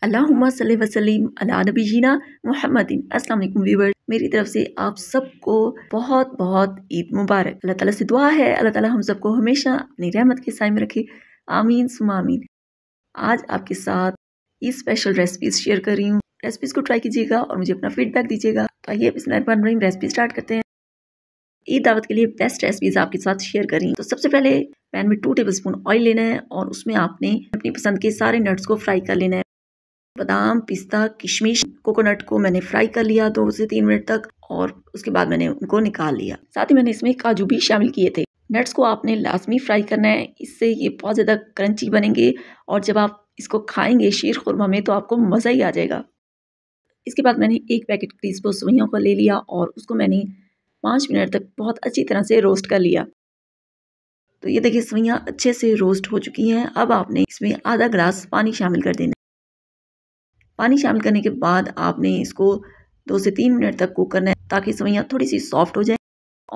अल्लाहुम्मा सल्ली वसल्लिम अला नबीना मुहम्मदिन। अस्सलाम वालेकुम व्यूअर्स, मेरी तरफ से आप सबको बहुत बहुत ईद मुबारक। अल्लाह ताला से दुआ है, अल्लाह ताला हम सबको हमेशा अपनी रहमत के साए में रखे, आमीन सुमा आमीन। आज आपके साथ ये स्पेशल रेसिपीज शेयर कर रही हूँ। रेसिपीज को ट्राई कीजिएगा और मुझे अपना फीडबैक दीजिएगा। तो आइए बिस्मिल्लाहिर्रहमानिर्रहीम रेसिपी स्टार्ट करते हैं। ईद दावत के लिए बेस्ट रेसिपीज आपके साथ शेयर कर रही हूँ। तो सबसे पहले पैन में 2 टेबलस्पून ऑयल लेना है और उसमें आपने अपनी पसंद के सारे नट्स को फ्राई कर लेना है। बादाम, पिस्ता, किशमिश, कोकोनट को मैंने फ्राई कर लिया 2 से 3 मिनट तक और उसके बाद मैंने उनको निकाल लिया। साथ ही मैंने इसमें काजू भी शामिल किए थे। नट्स को आपने लाजमी फ्राई करना है, इससे ये बहुत ज़्यादा क्रंची बनेंगे और जब आप इसको खाएंगे शीर खुरमा में तो आपको मज़ा ही आ जाएगा। इसके बाद मैंने एक पैकेट क्रिस्पो सेवइयों का ले लिया और उसको मैंने 5 मिनट तक बहुत अच्छी तरह से रोस्ट कर लिया। तो ये देखिए सेवइयां अच्छे से रोस्ट हो चुकी हैं। अब आपने इसमें आधा ग्लास पानी शामिल कर देना। पानी शामिल करने के बाद आपने इसको 2 से 3 मिनट तक कुक करना है ताकि सेवइयां थोड़ी सी सॉफ्ट हो जाए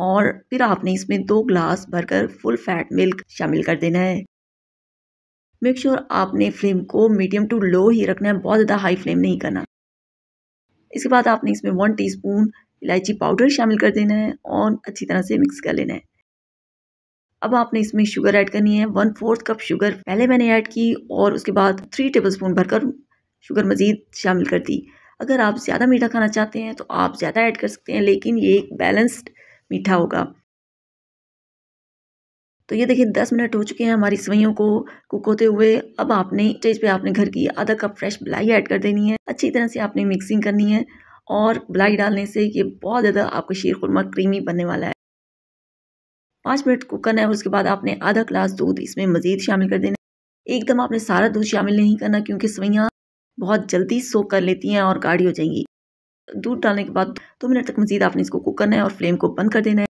और फिर आपने इसमें 2 ग्लास भरकर फुल फैट मिल्क शामिल कर देना है। मेक श्योर आपने फ्लेम को मीडियम टू लो ही रखना है, बहुत ज़्यादा हाई फ्लेम नहीं करना। इसके बाद आपने इसमें 1 टीस्पून इलायची पाउडर शामिल कर देना है और अच्छी तरह से मिक्स कर लेना है। अब आपने इसमें शुगर ऐड करनी है। 1/4 कप शुगर पहले मैंने ऐड की और उसके बाद 3 टेबलस्पून भरकर शुगर मज़ीद शामिल कर दी। अगर आप ज़्यादा मीठा खाना चाहते हैं तो आप ज़्यादा ऐड कर सकते हैं, लेकिन ये एक बैलेंस्ड मीठा होगा। तो ये देखिए 10 मिनट हो चुके हैं हमारी सेवइयों को कुक होते हुए। अब आपने स्टेज पे आपने घर की आधा कप फ्रेश मलाई ऐड कर देनी है। अच्छी तरह से आपने मिक्सिंग करनी है और मलाई डालने से ये बहुत ज़्यादा आपका शीर खुरमा क्रीमी बनने वाला है। 5 मिनट कुक करना है और उसके बाद आपने आधा ग्लास दूध इसमें मज़ीद शामिल कर देना है। एकदम आपने सारा दूध शामिल नहीं करना क्योंकि सेवइयां बहुत जल्दी सोख कर लेती हैं और गाढ़ी हो जाएंगी। दूध डालने के बाद 2 मिनट तक मज़ीद आपने इसको कुक करना है और फ्लेम को बंद कर देना है।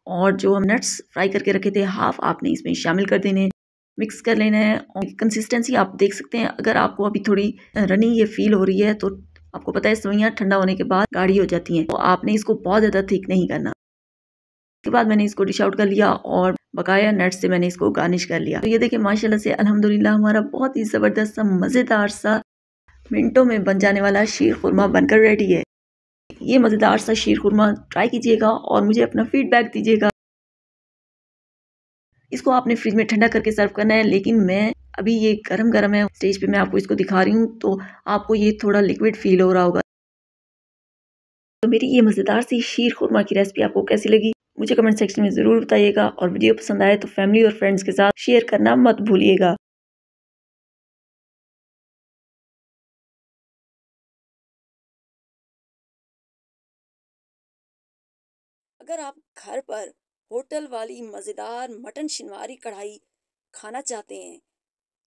और जो हम नट्स फ्राई करके रखे थे हाफ आपने इसमें शामिल कर देने हैं। मिक्स कर लेना है और कंसिस्टेंसी आप देख सकते हैं। अगर आपको अभी थोड़ी रनी ये फील हो रही है तो आपको पता है सेवइयां ठंडा होने के बाद गाढ़ी हो जाती हैं, तो आपने इसको बहुत ज़्यादा थिक नहीं करना। उसके बाद मैंने इसको डिश आउट कर लिया और बकाया नट्स से मैंने इसको गार्निश कर लिया। तो ये देखिए माशाल्लाह से अल्हम्दुलिल्लाह हमारा बहुत ही ज़बरदस्त सा मज़ेदार सा मिनटों में बन जाने वाला शीर खुरमा बनकर रेडी है। ये मज़ेदार सा शीर खुरमा ट्राई कीजिएगा और मुझे अपना फीडबैक दीजिएगा। इसको आपने फ्रिज में ठंडा करके सर्व करना है, लेकिन मैं अभी ये गरम गरम है स्टेज पे मैं आपको इसको दिखा रही हूँ तो आपको ये थोड़ा लिक्विड फील हो रहा होगा। तो मेरी ये मज़ेदार सी शीर खुरमा की रेसिपी आपको कैसी लगी मुझे कमेंट सेक्शन में ज़रूर बताइएगा और वीडियो पसंद आए तो फैमिली और फ्रेंड्स के साथ शेयर करना मत भूलिएगा। अगर आप घर पर होटल वाली मज़ेदार मटन शिनवारी कढ़ाई खाना चाहते हैं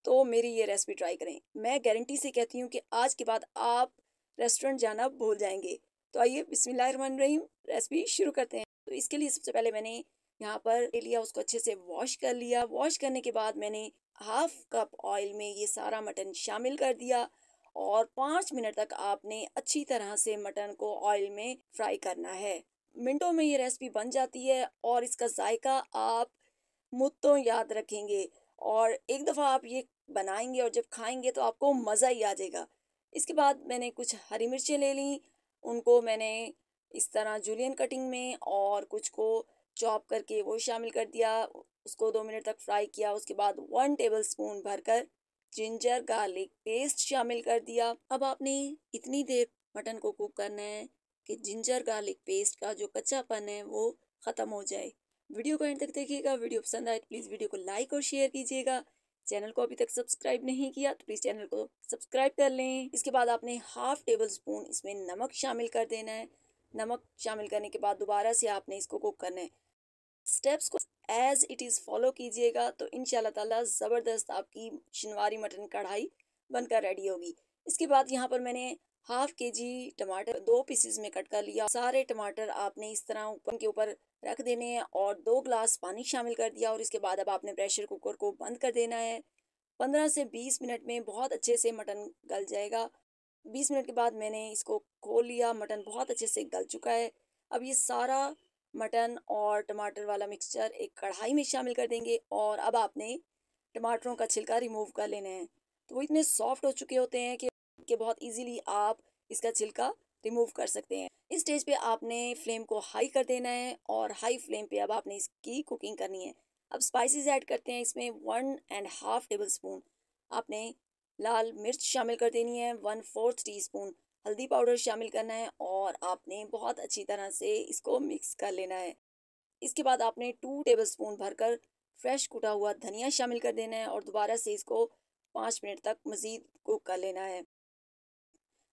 तो मेरी ये रेसिपी ट्राई करें। मैं गारंटी से कहती हूँ कि आज के बाद आप रेस्टोरेंट जाना भूल जाएंगे। तो आइए बिस्मिल्लाहिर्रहमानिर्रहीम रेसिपी शुरू करते हैं। तो इसके लिए सबसे पहले मैंने यहाँ पर ले लिया, उसको अच्छे से वॉश कर लिया। वॉश करने के बाद मैंने हाफ कप ऑयल में ये सारा मटन शामिल कर दिया और 5 मिनट तक आपने अच्छी तरह से मटन को ऑयल में फ्राई करना है। मिनटों में ये रेसिपी बन जाती है और इसका जायका आप मुद्दों याद रखेंगे और एक दफ़ा आप ये बनाएंगे और जब खाएंगे तो आपको मज़ा ही आ जाएगा। इसके बाद मैंने कुछ हरी मिर्चें ले ली, उनको मैंने इस तरह जूलियन कटिंग में और कुछ को चॉप करके वो शामिल कर दिया। उसको 2 मिनट तक फ्राई किया। उसके बाद 1 टेबल स्पून भरकर जिंजर गार्लिक पेस्ट शामिल कर दिया। अब आपने इतनी देर मटन को कुक करना है कि जिंजर गार्लिक पेस्ट का जो कच्चापन है वो ख़त्म हो जाए। वीडियो को एंड तक देखिएगा। वीडियो पसंद आए तो प्लीज़ वीडियो को लाइक और शेयर कीजिएगा। चैनल को अभी तक सब्सक्राइब नहीं किया तो प्लीज़ चैनल को सब्सक्राइब कर लें। इसके बाद आपने हाफ टेबल स्पून इसमें नमक शामिल कर देना है। नमक शामिल करने के बाद दोबारा से आपने इसको कुक करना है। स्टेप्स को एज इट इज़ फॉलो कीजिएगा तो इंशाल्लाह ताला ज़बरदस्त आपकी शिनवारी मटन कढ़ाई बनकर रेडी होगी। इसके बाद यहाँ पर मैंने हाफ केजी टमाटर 2 पीसेस में कट कर लिया। सारे टमाटर आपने इस तरह ऊपर के ऊपर रख देने हैं और 2 ग्लास पानी शामिल कर दिया और इसके बाद अब आपने प्रेशर कुकर को बंद कर देना है। 15 से 20 मिनट में बहुत अच्छे से मटन गल जाएगा। 20 मिनट के बाद मैंने इसको खोल लिया। मटन बहुत अच्छे से गल चुका है। अब ये सारा मटन और टमाटर वाला मिक्सचर एक कढ़ाई में शामिल कर देंगे और अब आपने टमाटरों का छिलका रिमूव कर लेना है। तो वो इतने सॉफ्ट हो चुके होते हैं कि कि बहुत इजीली आप इसका छिलका रिमूव कर सकते हैं। इस स्टेज पे आपने फ्लेम को हाई कर देना है और हाई फ्लेम पे अब आपने इसकी कुकिंग करनी है। अब स्पाइसेस ऐड करते हैं इसमें 1.5 टेबल स्पून आपने लाल मिर्च शामिल कर देनी है, 1/4 टीस्पून हल्दी पाउडर शामिल करना है और आपने बहुत अच्छी तरह से इसको मिक्स कर लेना है। इसके बाद आपने 2 टेबलस्पून भरकर फ्रेश कुटा हुआ धनिया शामिल कर देना है और दोबारा से इसको 5 मिनट तक मज़ीद कुक कर लेना है।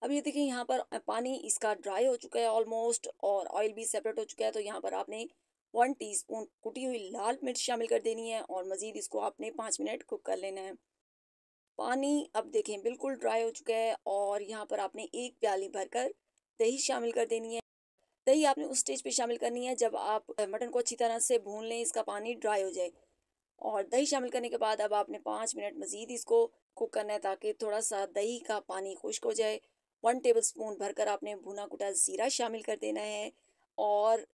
अब ये देखिए यहाँ पर पानी इसका ड्राई हो चुका है ऑलमोस्ट और ऑयल भी सेपरेट हो चुका है। तो यहाँ पर आपने 1 टीस्पून कुटी हुई लाल मिर्च शामिल कर देनी है और मज़ीद इसको आपने 5 मिनट कुक कर लेना है। पानी अब देखें बिल्कुल ड्राई हो चुका है और यहाँ पर आपने 1 प्याली भरकर दही शामिल कर देनी है। दही आपने उस स्टेज पे शामिल करनी है जब आप मटन को अच्छी तरह से भून लें, इसका पानी ड्राई हो जाए। और दही शामिल करने के बाद अब आपने 5 मिनट मज़ीद इसको कुक करना है ताकि थोड़ा सा दही का पानी खुश्क हो जाए। 1 टेबलस्पून भरकर आपने भुना कुटा ज़ीरा शामिल कर देना है और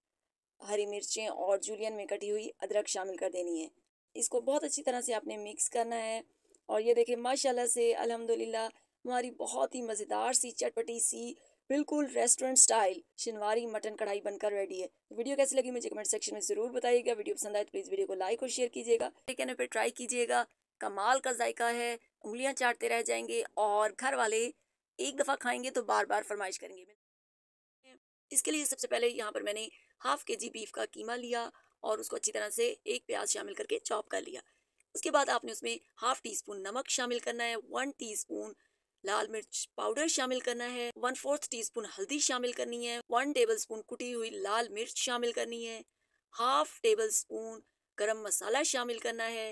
हरी मिर्चें और जूलियन में कटी हुई अदरक शामिल कर देनी है। इसको बहुत अच्छी तरह से आपने मिक्स करना है और ये देखिए माशाल्लाह से अल्हम्दुलिल्लाह हमारी बहुत ही मज़ेदार सी चटपटी सी बिल्कुल रेस्टोरेंट स्टाइल शिनवारी मटन कढ़ाई बनकर रेडी है। वीडियो कैसी लगी मुझे कमेंट सेक्शन में ज़रूर बताइएगा। वीडियो पसंद आए तो प्लीज़ वीडियो को लाइक और शेयर कीजिएगा। चिकन पे ट्राई कीजिएगा, कमाल का जायका है, उंगलियां चाटते रह जाएंगे और घर वाले एक दफ़ा खाएंगे तो बार बार फरमाइश करेंगे। इसके लिए सबसे पहले यहाँ पर मैंने हाफ केजी बीफ का कीमा लिया और उसको अच्छी तरह से एक प्याज शामिल करके चॉप कर लिया। उसके बाद आपने उसमें हाफ टी स्पून नमक शामिल करना है, 1 टीस्पून लाल मिर्च पाउडर शामिल करना है, 1/4 टीस्पून हल्दी शामिल करनी है, 1 टेबल स्पून कुटी हुई लाल मिर्च शामिल करनी है, हाफ टेबल स्पून गरम मसाला शामिल करना है,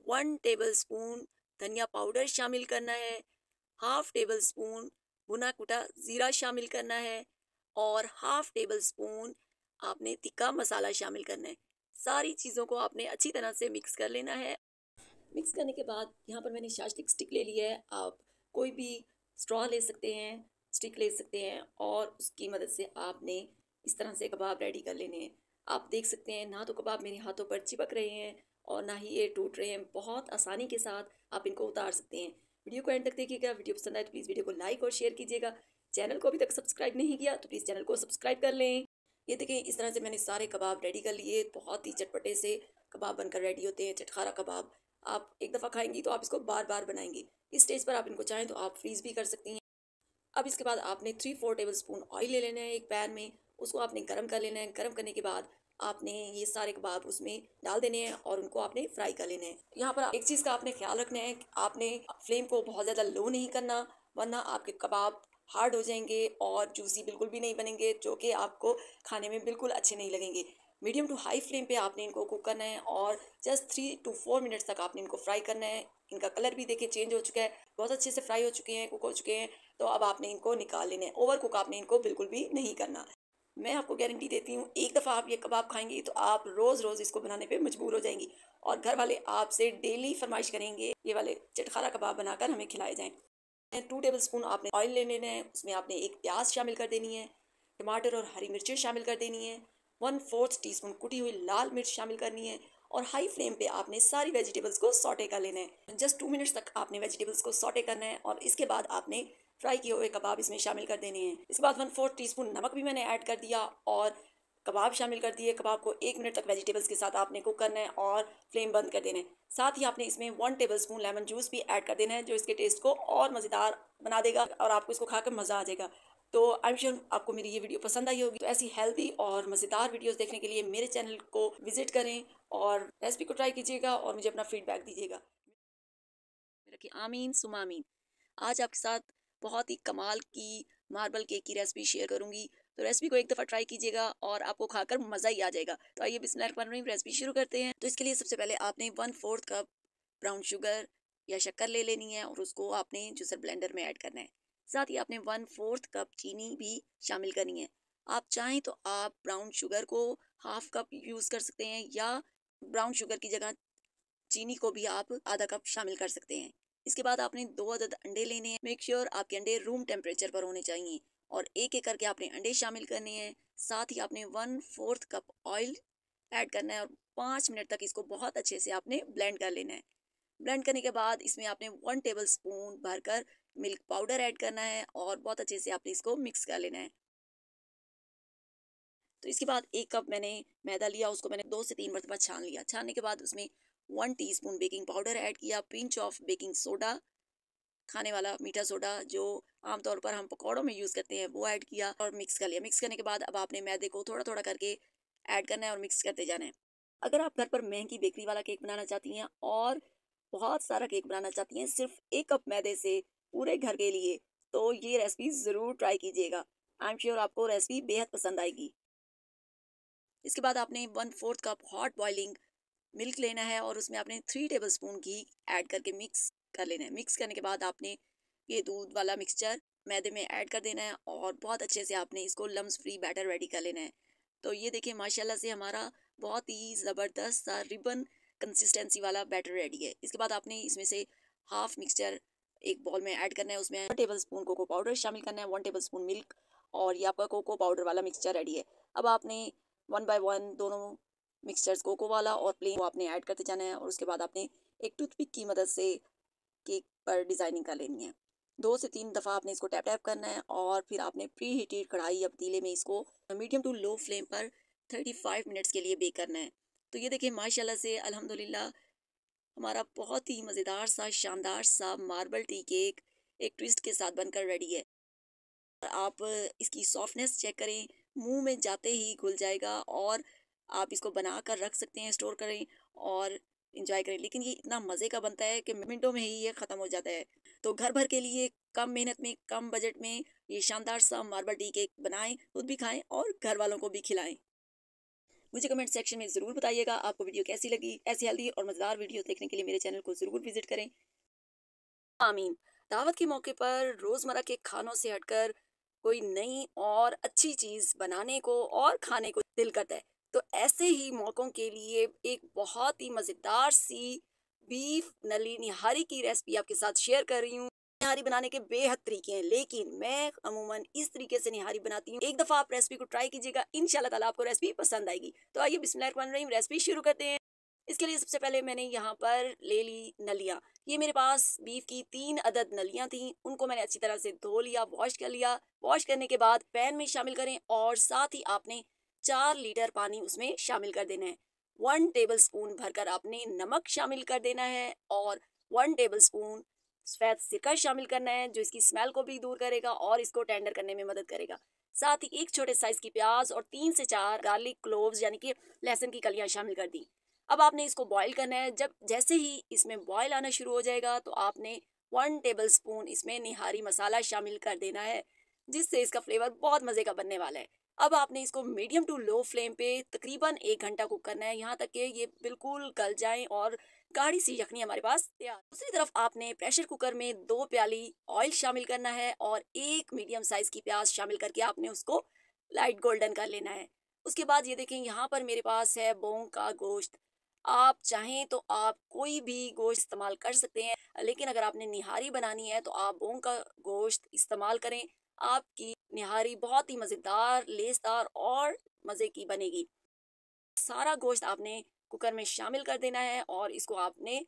1 टेबल स्पून धनिया पाउडर शामिल करना है, हाफ टेबल स्पून भुना कुटा ज़ीरा शामिल करना है और हाफ टेबल स्पून आपने तिक्का मसाला शामिल करना है। सारी चीज़ों को आपने अच्छी तरह से मिक्स कर लेना है। मिक्स करने के बाद यहाँ पर मैंने शास्टिक स्टिक ले ली है। आप कोई भी स्ट्रॉ ले सकते हैं, स्टिक ले सकते हैं और उसकी मदद से आपने इस तरह से कबाब रेडी कर लेने हैं। आप देख सकते हैं ना तो कबाब मेरे हाथों पर चिपक रहे हैं और ना ही ये टूट रहे हैं। बहुत आसानी के साथ आप इनको उतार सकते हैं। वीडियो को एंड तक देखिएगा। वीडियो पसंद आए तो प्लीज़ वीडियो को लाइक और शेयर कीजिएगा। चैनल को अभी तक सब्सक्राइब नहीं किया तो प्लीज़ चैनल को सब्सक्राइब कर लें। ये देखिए इस तरह से मैंने सारे कबाब रेडी कर लिए। बहुत ही चटपटे से कबाब बनकर रेडी होते हैं, चटखारा कबाब। आप एक दफ़ा खाएंगी तो आप इसको बार बार बनाएंगी। इस स्टेज पर आप इनको चाहें तो आप फ्रीज़ भी कर सकती हैं। अब इसके बाद आपने 3-4 टेबल स्पून ऑयल ले लेना है एक पैन में, उसको आपने गर्म कर लेना है। गर्म करने के बाद आपने ये सारे कबाब उसमें डाल देने हैं और उनको आपने फ्राई कर लेना है। यहाँ पर एक चीज़ का आपने ख्याल रखना है कि आपने फ्लेम को बहुत ज़्यादा लो नहीं करना, वरना आपके कबाब हार्ड हो जाएंगे और जूसी बिल्कुल भी नहीं बनेंगे, जो कि आपको खाने में बिल्कुल अच्छे नहीं लगेंगे। मीडियम टू हाई फ्लेम पे आपने इनको कुक करना है और जस्ट 3 to 4 मिनट्स तक आपने इनको फ्राई करना है। इनका कलर भी देखिए चेंज हो चुका है, बहुत अच्छे से फ्राई हो चुके हैं, कुक हो चुके हैं। तो अब आपने इनको निकाल लेना है। ओवर कुक आपने इनको बिल्कुल भी नहीं करना। मैं आपको गारंटी देती हूँ एक दफ़ा आप ये कबाब खाएंगी तो आप रोज़ रोज़ इसको बनाने पे मजबूर हो जाएंगी और घर वाले आपसे डेली फरमाइश करेंगे ये वाले चटखारा कबाब बनाकर हमें खिलाए जाएं। 2 टेबल स्पून आपने ऑयल ले लेना है, उसमें आपने एक प्याज शामिल कर देनी है, टमाटर और हरी मिर्चें शामिल कर देनी है, 1/4 टीस्पून कुटी हुई लाल मिर्च शामिल करनी है और हाई फ्लेम पे आपने सारी वेजिटेबल्स को सॉटे कर लेना है। जस्ट 2 मिनट्स तक आपने वेजिटेबल्स को सॉटे करना है और इसके बाद आपने फ्राई किए हुए कबाब इसमें शामिल कर देने हैं। इसके बाद 1/4 टीस्पून नमक भी मैंने ऐड कर दिया और कबाब शामिल कर दिए। कबाब को 1 मिनट तक वेजिटेबल्स के साथ आपने कुक करना है और फ्लेम बंद कर देना है। साथ ही आपने इसमें 1 टेबल स्पून लेमन जूस भी ऐड कर देना है, जो इसके टेस्ट को और मज़ेदार बना देगा और आपको इसको खाकर मज़ा आ जाएगा। तो आई एम श्योर आपको मेरी ये वीडियो पसंद आई होगी। तो ऐसी हेल्दी और मज़ेदार वीडियोस देखने के लिए मेरे चैनल को विजिट करें और रेसिपी को ट्राई कीजिएगा और मुझे अपना फीडबैक दीजिएगा। रखिए आमीन सुमा आमीन। आज आपके साथ बहुत ही कमाल की मार्बल केक की रेसिपी शेयर करूंगी। तो रेसिपी को एक दफ़ा ट्राई कीजिएगा और आपको खाकर मज़ा ही आ जाएगा। तो आइए बिस्मिल्लाहिर्रहमानिर्रहीम रेसिपी शुरू करते हैं। तो इसके लिए सबसे पहले आपने 1/4 कप ब्राउन शुगर या शक्कर ले लेनी है और उसको आपने जूसर ब्लेंडर में ऐड करना है। साथ ही आपने 1/4 कप चीनी भी शामिल करनी है। आप चाहें तो आप ब्राउन शुगर को हाफ कप यूज़ कर सकते हैं या ब्राउन शुगर की जगह चीनी को भी आप आधा कप शामिल कर सकते हैं। इसके बाद आपने 2 अदद अंडे लेने हैं। मेक श्योर आपके अंडे रूम टेम्परेचर पर होने चाहिए और एक एक करके आपने अंडे शामिल करने हैं। साथ ही आपने 1/4 कप ऑयल ऐड करना है और 5 मिनट तक इसको बहुत अच्छे से आपने ब्लेंड कर लेना है। ब्लेंड करने के बाद इसमें आपने 1 टेबल स्पून भरकर मिल्क पाउडर ऐड करना है और बहुत अच्छे से आपने इसको मिक्स कर लेना है। तो इसके बाद 1 कप मैंने मैदा लिया, उसको मैंने 2 से 3 मरतबा छान लिया। छानने के बाद उसमें 1 टीस्पून बेकिंग पाउडर ऐड किया, पिंच ऑफ बेकिंग सोडा, खाने वाला मीठा सोडा जो आमतौर पर हम पकौड़ों में यूज़ करते हैं, वो ऐड किया और मिक्स कर लिया। मिक्स करने के बाद अब आपने मैदे को थोड़ा-थोड़ा करके ऐड करना है और मिक्स करते जाना है। अगर आप घर पर महंगी बेकरी वाला केक बनाना चाहती हैं और बहुत सारा केक बनाना चाहती हैं सिर्फ 1 कप मैदे से पूरे घर के लिए, तो ये रेसिपी ज़रूर ट्राई कीजिएगा। आई एम श्योर आपको रेसिपी बेहद पसंद आएगी। इसके बाद आपने 1/4 कप हॉट बॉइलिंग मिल्क लेना है और उसमें आपने 3 टेबलस्पून घी ऐड करके मिक्स कर लेना है। मिक्स करने के बाद आपने ये दूध वाला मिक्सचर मैदे में ऐड कर देना है और बहुत अच्छे से आपने इसको लम्स फ्री बैटर रेडी कर लेना है। तो ये देखिए माशाल्लाह से हमारा बहुत ही ज़बरदस्त सा रिबन कंसिस्टेंसी वाला बैटर रेडी है। इसके बाद आपने इसमें से हाफ मिक्सचर एक बॉल में ऐड करना है, उसमें 1 टेबलस्पून कोको पाउडर शामिल करना है, 1 टेबलस्पून मिल्क, और ये आपका कोको पाउडर वाला मिक्सचर रेडी है। अब आपने 1 बाय 1 दोनों मिक्सचर्स कोको वाला और प्लेन को आपने ऐड करते जाना है और उसके बाद आपने एक टूथपिक की मदद से केक पर डिजाइनिंग कर लेनी है। 2 से 3 दफ़ा आपने इसको टैप टैप करना है और फिर आपने प्री हीटेड कढ़ाई या पतीले में इसको मीडियम टू लो फ्लेम पर 35 मिनट्स के लिए बेक करना है। तो ये देखिए माशाल्लाह से अल्हम्दुलिल्लाह हमारा बहुत ही मज़ेदार सा शानदार सा मार्बल टी केक एक ट्विस्ट के साथ बनकर रेडी है। आप इसकी सॉफ्टनेस चेक करें, मुंह में जाते ही घुल जाएगा और आप इसको बना कर रख सकते हैं, स्टोर करें और इंजॉय करें। लेकिन ये इतना मज़े का बनता है कि मिनटों में ही ये ख़त्म हो जाता है। तो घर भर के लिए कम मेहनत में, कम बजट में ये शानदार सा मार्बल टी केक बनाएं, खुद भी खाएं और घर वालों को भी खिलाएं। मुझे कमेंट सेक्शन में ज़रूर बताइएगा आपको वीडियो कैसी लगी। ऐसी हेल्दी और मज़ेदार वीडियो देखने के लिए मेरे चैनल को ज़रूर विजिट करें। आमीन। दावत के मौके पर रोज़मर्रा के खानों से हटकर कोई नई और अच्छी चीज़ बनाने को और खाने को दिल करता है। तो ऐसे ही मौकों के लिए एक बहुत ही मज़ेदार सी बीफ नली निहारी की रेसिपी आपके साथ शेयर कर रही हूँ। निहारी बनाने के बेहद तरीके हैं, लेकिन मैं अमूमन इस तरीके से निहारी बनाती हूँ। एक दफ़ा आप रेसिपी को ट्राई कीजिएगा, इंशाल्लाह ताला आपको रेसिपी पसंद आएगी। तो आइए बिस्मिल्लाहिर्रहमानिर्रहीम रेसिपी शुरू करते हैं। इसके लिए सबसे पहले मैंने यहाँ पर ले ली नलियाँ। ये मेरे पास बीफ की 3 अदद नलियाँ थीं, उनको मैंने अच्छी तरह से धो लिया, वॉश कर लिया। वॉश करने के बाद पैन में शामिल करें और साथ ही आपने 4 लीटर पानी उसमें शामिल कर देना है। 1 टेबलस्पून भरकर आपने नमक शामिल कर देना है और 1 टेबलस्पून सफ़ेद सिरका शामिल करना है, जो इसकी स्मेल को भी दूर करेगा और इसको टेंडर करने में मदद करेगा। साथ ही 1 छोटे साइज़ की प्याज और 3 से 4 गार्लिक क्लोव्स यानी कि लहसुन की कलियाँ शामिल कर दी। अब आपने इसको बॉईल करना है। जब जैसे ही इसमें बॉईल आना शुरू हो जाएगा तो आपने 1 टेबलस्पून इसमें निहारी मसाला शामिल कर देना है, जिससे इसका फ्लेवर बहुत मज़े का बनने वाला है। अब आपने इसको मीडियम टू लो फ्लेम पे तकरीबन 1 घंटा कुक करना है, यहाँ तक कि ये बिल्कुल गल जाएं और गाढ़ी सी यखनी हमारे पास तैयार। दूसरी तरफ आपने प्रेशर कुकर में 2 प्याली ऑयल शामिल करना है और 1 मीडियम साइज की प्याज शामिल करके आपने उसको लाइट गोल्डन कर लेना है। उसके बाद ये देखें यहाँ पर मेरे पास है बोंग का गोश्त। आप चाहें तो आप कोई भी गोश्त इस्तेमाल कर सकते हैं, लेकिन अगर आपने निहारी बनानी है तो आप बोंग का गोश्त इस्तेमाल करें। आपकी निहारी बहुत ही मज़ेदार, लेसदार और मज़े की बनेगी। सारा गोश्त आपने कुकर में शामिल कर देना है और इसको आपने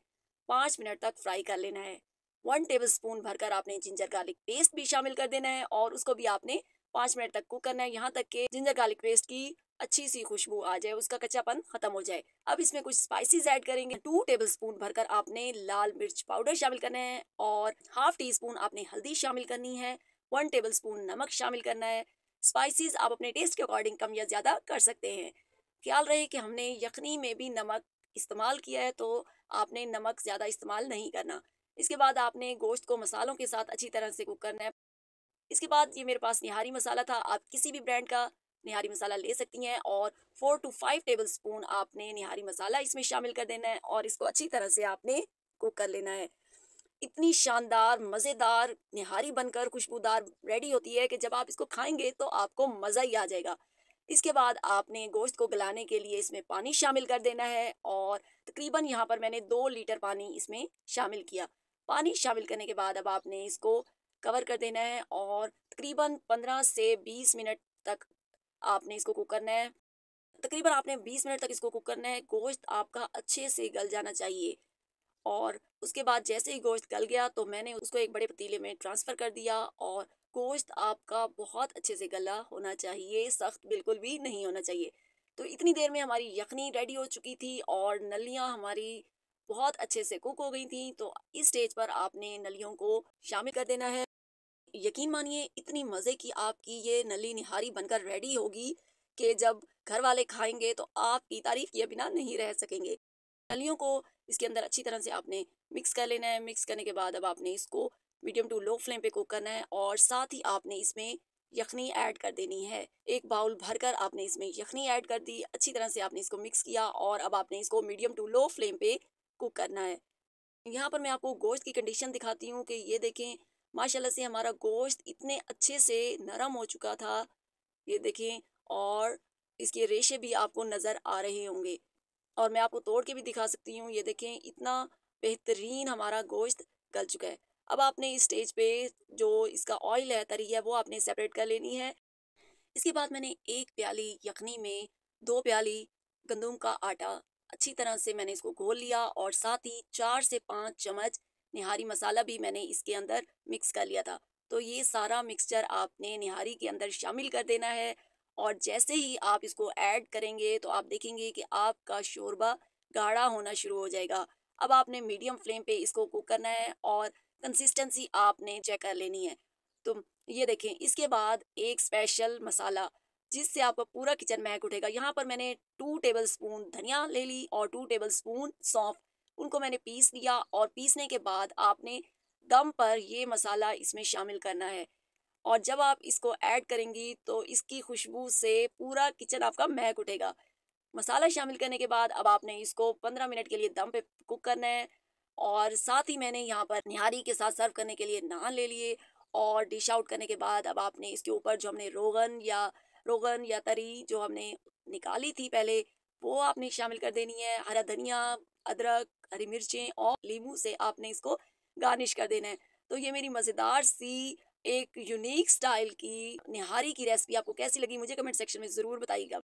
5 मिनट तक फ्राई कर लेना है। 1 टेबलस्पून भरकर आपने जिंजर गार्लिक पेस्ट भी शामिल कर देना है और उसको भी आपने 5 मिनट तक कुक करना है, यहाँ तक कि जिंजर गार्लिक पेस्ट की अच्छी सी खुशबू आ जाए, उसका कच्चापन खत्म हो जाए। अब इसमें कुछ स्पाइसेस ऐड करेंगे। 2 टेबलस्पून भरकर आपने लाल मिर्च पाउडर शामिल करना है और हाफ टी स्पून आपने हल्दी शामिल करनी है। 1 टेबलस्पून नमक शामिल करना है। स्पाइसेस आप अपने टेस्ट के अकॉर्डिंग कम या ज्यादा कर सकते हैं। ख्याल रहे कि हमने यखनी में भी नमक इस्तेमाल किया है, तो आपने नमक ज़्यादा इस्तेमाल नहीं करना। इसके बाद आपने गोश्त को मसालों के साथ अच्छी तरह से कुक करना है। इसके बाद ये मेरे पास निहारी मसाला था, आप किसी भी ब्रांड का निहारी मसाला ले सकती हैं और 4 टू 5 टेबलस्पून आपने निहारी मसाला इसमें शामिल कर देना है और इसको अच्छी तरह से आपने कुक कर लेना है। इतनी शानदार मज़ेदार निहारी बनकर खुशबूदार रेडी होती है कि जब आप इसको खाएंगे तो आपको मज़ा ही आ जाएगा। इसके बाद आपने गोश्त को गलाने के लिए इसमें पानी शामिल कर देना है और तकरीबन यहाँ पर मैंने 2 लीटर पानी इसमें शामिल किया। पानी शामिल करने के बाद अब आपने इसको कवर कर देना है और तकरीबन 15 से 20 मिनट तक आपने इसको कुक करना है। तकरीबन आपने 20 मिनट तक इसको कुक करना है। गोश्त आपका अच्छे से गल जाना चाहिए और उसके बाद जैसे ही गोश्त गल गया तो मैंने उसको एक बड़े पतीले में ट्रांसफ़र कर दिया। और गोश्त आपका बहुत अच्छे से गला होना चाहिए, सख्त बिल्कुल भी नहीं होना चाहिए। तो इतनी देर में हमारी यखनी रेडी हो चुकी थी और नलियाँ हमारी बहुत अच्छे से कुक हो गई थी। तो इस स्टेज पर आपने नलियों को शामिल कर देना है। यकीन मानिए इतनी मज़े की आपकी ये नली निहारी बनकर रेडी होगी कि जब घर वाले खाएंगे तो आपकी तारीफ किए बिना नहीं रह सकेंगे। फलियों को इसके अंदर अच्छी तरह से आपने मिक्स कर लेना है। मिक्स करने के बाद अब आपने इसको मीडियम टू लो फ्लेम पे कुक करना है और साथ ही आपने इसमें यखनी ऐड कर देनी है। एक बाउल भरकर आपने इसमें यखनी ऐड कर दी, अच्छी तरह से आपने इसको मिक्स किया और अब आपने इसको मीडियम टू लो फ्लेम पे कुक करना है। यहाँ पर मैं आपको गोश्त की कंडीशन दिखाती हूँ कि ये देखें, माशाल्लाह से हमारा गोश्त इतने अच्छे से नरम हो चुका था, ये देखें। और इसके रेशे भी आपको नज़र आ रहे होंगे और मैं आपको तोड़ के भी दिखा सकती हूँ। ये देखें, इतना बेहतरीन हमारा गोश्त गल चुका है। अब आपने इस स्टेज पे जो इसका ऑयल है, तरी है, वो आपने सेपरेट कर लेनी है। इसके बाद मैंने 1 प्याली यखनी में 2 प्याली गंदम का आटा अच्छी तरह से मैंने इसको घोल लिया और साथ ही 4 से 5 चम्मच निहारी मसाला भी मैंने इसके अंदर मिक्स कर लिया था। तो ये सारा मिक्सचर आपने निहारी के अंदर शामिल कर देना है और जैसे ही आप इसको ऐड करेंगे तो आप देखेंगे कि आपका शोरबा गाढ़ा होना शुरू हो जाएगा। अब आपने मीडियम फ्लेम पे इसको कुक करना है और कंसिस्टेंसी आपने चेक कर लेनी है। तो ये देखें, इसके बाद एक स्पेशल मसाला जिससे आपका पूरा किचन महक उठेगा। यहाँ पर मैंने 2 टेबलस्पून धनिया ले ली और 2 टेबलस्पून सौंफ, उनको मैंने पीस लिया और पीसने के बाद आपने दम पर ये मसाला इसमें शामिल करना है। और जब आप इसको ऐड करेंगी तो इसकी खुशबू से पूरा किचन आपका महक उठेगा। मसाला शामिल करने के बाद अब आपने इसको 15 मिनट के लिए दम पे कुक करना है। और साथ ही मैंने यहाँ पर निहारी के साथ सर्व करने के लिए नान ले लिए और डिश आउट करने के बाद अब आपने इसके ऊपर जो हमने रोगन या तरी जो हमने निकाली थी पहले, वो आपने शामिल कर देनी है। हरा धनिया, अदरक, हरी मिर्चें और नींबू से आपने इसको गार्निश कर देना है। तो ये मेरी मज़ेदार सी एक यूनिक स्टाइल की निहारी की रेसिपी आपको कैसी लगी मुझे कमेंट सेक्शन में ज़रूर बताइएगा।